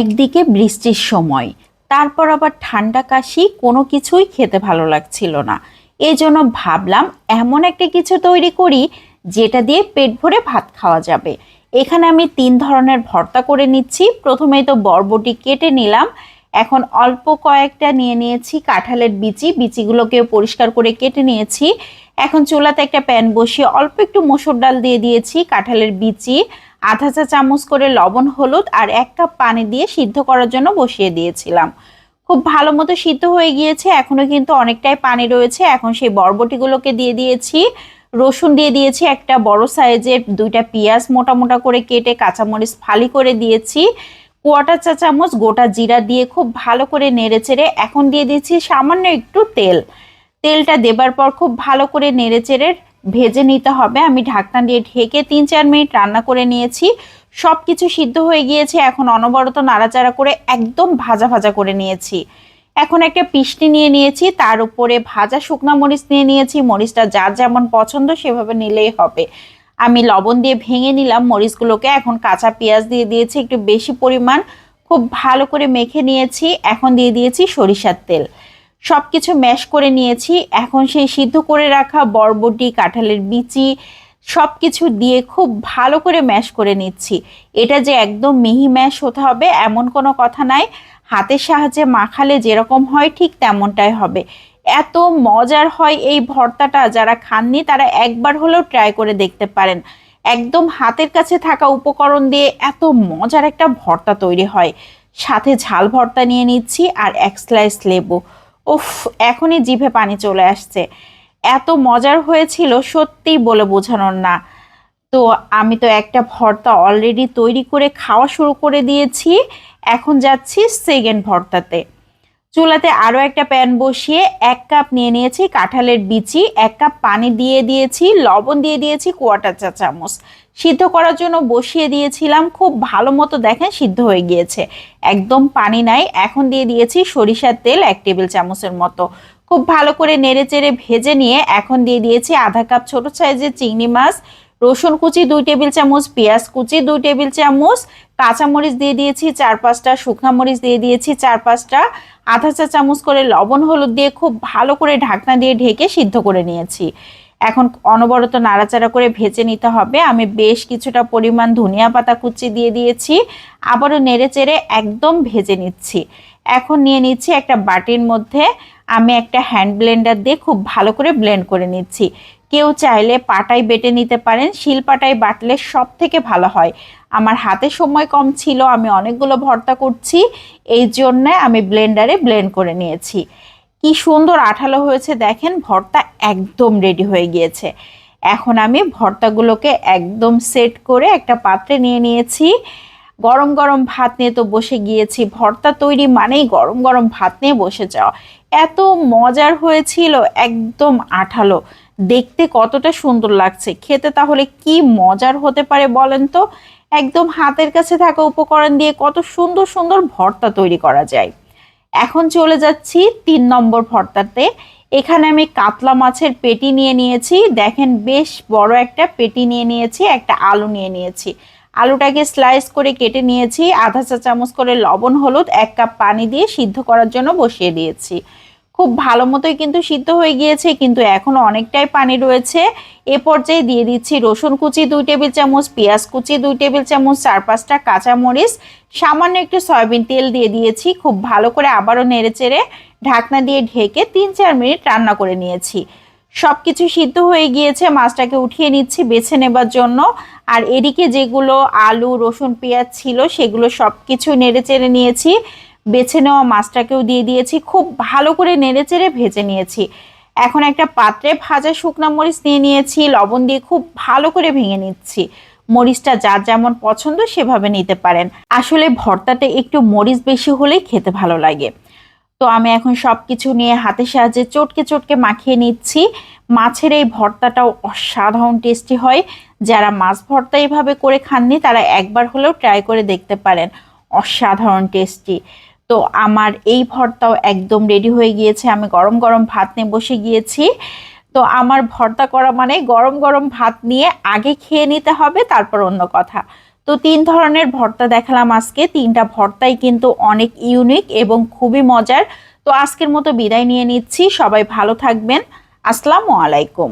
একদিকে বৃষ্টির সময়, তারপর আবার ঠান্ডা কাশি, কোনো কিছুই খেতে ভালো লাগছিল না। এই জন্য ভাবলাম এমন একটা কিছু তৈরি করি যেটা দিয়ে পেট ভরে ভাত খাওয়া যাবে। এখানে আমি 3 ধরনের ভর্তা করে নিচ্ছি। প্রথমেই তো বরবটি কেটে নিলাম। এখন অল্প কয়েকটা নিয়ে নিয়েছি কাঁঠালের বিচি, বিচিগুলোকেও পরিষ্কার করে কেটে নিয়েছি। এখন চুলাতে একটা প্যান বসিয়ে অল্প একটু মসুর ডাল দিয়ে দিয়েছি, কাঁঠালের বিচি, আধা চা চামচ করে লবণ, হলুদ আর 1 কাপ পানি দিয়ে সিদ্ধ করার জন্য বসিয়ে দিয়েছিলাম। খুব ভালো মতো সিদ্ধ হয়ে গিয়েছে, এখনো কিন্তু অনেকটাই পানি রয়েছে। এখন সেই বরবটিগুলোকে দিয়ে দিয়েছি, রসুন দিয়ে দিয়েছি, একটা বড় সাইজের 2টা পেঁয়াজ মোটা মোটা করে কেটে, কাঁচামরিচ ফালি করে দিয়েছি, 1/4 চা চামচ গোটা জিরা দিয়ে খুব ভালো করে নেড়েচেড়ে এখন দিয়ে দিচ্ছি সামান্য একটু তেল। তেলটা দেবার পর খুব ভালো করে নেড়েচেড়ে ভেজে নিতে হবে। আমি ঢাকনা দিয়ে ঢেকে 3-4 মিনিট রান্না করে নিয়েছি। সবকিছু সিদ্ধ হয়ে গিয়েছে। এখন অনবরত নাড়াচাড়া করে একদম ভাজা ভাজা করে নিয়েছি। এখন একটা পিষনি নিয়ে নিয়েছি, তার উপরে ভাজা শুকনা মরিচ নিয়ে নিয়েছি। মরিচটা যার যেমন পছন্দ সেভাবে নিলেই হবে। আমি লবণ দিয়ে ভেঙে নিলাম মরিচগুলোকে। এখন কাঁচা পেঁয়াজ দিয়ে দিয়েছি একটু বেশি পরিমাণ, খুব ভালো করে মেখে নিয়েছি। এখন দিয়ে দিয়েছি সরিষার তেল। সবকিছু ম্যাশ করে নিয়েছি। এখন সেই সিদ্ধ করে রাখা বরবটি, কাঁঠালের বিচি সবকিছু দিয়ে খুব ভালো করে ম্যাশ করে নিচ্ছি। এটা যে একদম মিহি ম্যাশ হতে হবে এমন কোনো কথা নাই, হাতের সাহায্যে মাখালে যেরকম হয় ঠিক তেমনটাই হবে। এত মজার হয় এই ভর্তাটা, যারা খাননি তারা একবার হলেও ট্রাই করে দেখতে পারেন। একদম হাতের কাছে থাকা উপকরণ দিয়ে এত মজার একটা ভর্তা তৈরি হয়। সাথে ঝাল ভর্তা নিয়ে নিচ্ছি আর 1 স্লাইস লেবু। উফ, এখনই জিভে পানি চলে আসছে। এত মজার হয়েছিল সত্যি বলে বোঝানোর না। তো আমি তো একটা ভর্তা অলরেডি তৈরি করে খাওয়া শুরু করে দিয়েছি। এখন যাচ্ছি সেকেন্ড ভর্তাতে। চুলাতে আরও একটা প্যান বসিয়ে 1 কাপ নিয়ে নিয়েছি কাঁঠালের বিচি, 1 কাপ পানি দিয়ে দিয়েছি, লবণ দিয়ে দিয়েছি 1/4 চা চামচ। সিদ্ধ করার জন্য বসিয়ে দিয়েছিলাম, খুব ভালো মতো দেখেন সিদ্ধ হয়ে গিয়েছে, একদম পানি নাই। এখন দিয়ে দিয়েছি সরিষার তেল 1 টেবিল চামচের মতো। খুব ভালো করে নেড়েচেড়ে ভেজে নিয়ে এখন দিয়ে দিয়েছি আধা কাপ ছোট সাইজের চিংড়ি মাছ, রসুন কুচি 2 টেবিল চামচ, পেঁয়াজ কুচি 2 টেবিল চামচ, কাঁচামরিচ দিয়ে দিয়েছি 4-5টা, শুকনা মরিচ দিয়ে দিয়েছি 4-5টা, আধা চা চামচ করে লবণ, হলুদ দিয়ে খুব ভালো করে ঢাকনা দিয়ে ঢেকে সিদ্ধ করে নিয়েছি। এখন অনবরত নাড়াচাড়া করে ভেজে নিতে হবে। আমি বেশ কিছুটা পরিমাণ ধনিয়া পাতা কুচি দিয়ে দিয়েছি, আবারও নেড়েচেড়ে একদম ভেজে নিচ্ছি। এখন নিয়ে নিচ্ছি একটা বাটির মধ্যে, আমি একটা হ্যান্ড ব্লেন্ডার দিয়ে খুব ভালো করে ব্লেন্ড করে নিচ্ছি। কেউ চাইলে পাটায় বেটে নিতে পারেন, শিলপাটায় বাটলে সব থেকে ভালো হয়। আমার হাতে সময় কম ছিল, আমি অনেকগুলো ভর্তা করছি, এই জন্য আমি ব্লেন্ডারে ব্লেন্ড করে নিয়েছি। কি সুন্দর আঠালো হয়েছে দেখেন, ভর্তা একদম রেডি হয়ে গিয়েছে। এখন আমি ভর্তাগুলোকে একদম সেট করে একটা পাত্রে নিয়ে নিয়েছি। গরম গরম ভাত নিয়ে তো বসে গিয়েছি, ভর্তা তৈরি মানেই গরম গরম ভাত নিয়ে বসে যাওয়া। এত মজার হয়েছিল, একদম আঠালো, দেখতে কতটা সুন্দর লাগছে, খেতে তাহলে কি মজার হতে পারে বলেন তো। একদম হাতের কাছে থাকা উপকরণ দিয়ে কত সুন্দর সুন্দর ভর্তা তৈরি করা যায়। এখন চলে যাচ্ছি 3 নম্বর ভর্তাতে। এখানে আমি কাতলা মাছের পেটি নিয়ে নিয়েছি, দেখেন বেশ বড় একটা পেটি নিয়ে নিয়েছি, একটা আলু নিয়ে নিয়েছি। আলুটাকে স্লাইস করে কেটে নিয়েছি, আধা চা চামচ করে লবণ, হলুদ, 1 কাপ পানি দিয়ে সিদ্ধ করার জন্য বসিয়ে দিয়েছি। খুব ভালো মতোই কিন্তু সিদ্ধ হয়ে গিয়েছে, কিন্তু এখনো অনেকটাই পানি রয়েছে। এ পর্যায়ে দিয়ে দিচ্ছি রসুন কুচি 2 টেবিল চামচ, পেঁয়াজ কুচি 2 টেবিল চামচ, 4-5টা কাঁচামরিচ, সামান্য একটু সয়াবিন তেল দিয়ে দিয়েছি। খুব ভালো করে আবারও নেড়েচেড়ে ঢাকনা দিয়ে ঢেকে 3-4 মিনিট রান্না করে নিয়েছি। সবকিছু সিদ্ধ হয়ে গিয়েছে, মাছটাকে উঠিয়ে নিচ্ছি বেছে নেবার জন্য। আর এদিকে যেগুলো আলু, রসুন, পেঁয়াজ ছিল সেগুলো সবকিছু নেড়েচেড়ে নিয়েছি, বেছে নেওয়া মাছটাকেও দিয়ে দিয়েছি, খুব ভালো করে নেড়েচেড়ে ভেজে নিয়েছি। এখন একটা পাত্রে ভাজা শুকনা মরিচ নিয়ে নিয়েছি, লবণ দিয়ে খুব ভালো করে ভেঙে নিচ্ছি। মরিচটা যার যেমন পছন্দ সেভাবে নিতে পারেন, আসলে ভর্তাতে একটু মরিচ বেশি হলেই খেতে ভালো লাগে। তো আমি এখন সবকিছু নিয়ে হাতের সাহায্যে চটকে চটকে মাখিয়ে নিচ্ছি। মাছের এই ভর্তাটাও অসাধারণ টেস্টি হয়, যারা মাছ ভর্তা এইভাবে করে খাননি তারা একবার হলেও ট্রাই করে দেখতে পারেন, অসাধারণ টেস্টি। তো আমার এই ভর্তাও একদম রেডি হয়ে গিয়েছে, আমি গরম গরম ভাত নিয়ে বসে গিয়েছি। তো আমার ভর্তা করা মানে গরম গরম ভাত নিয়ে আগে খেয়ে নিতে হবে, তারপর অন্য কথা। তো তো 3 ধরনের ভর্তা দেখালাম আজকে। 3টা ভর্তাই কিন্তু অনেক ইউনিক এবং খুবই মজার। তো আজকের মতো বিদায় নিয়ে নিচ্ছি। সবাই ভালো থাকবেন। আসসালামু আলাইকুম।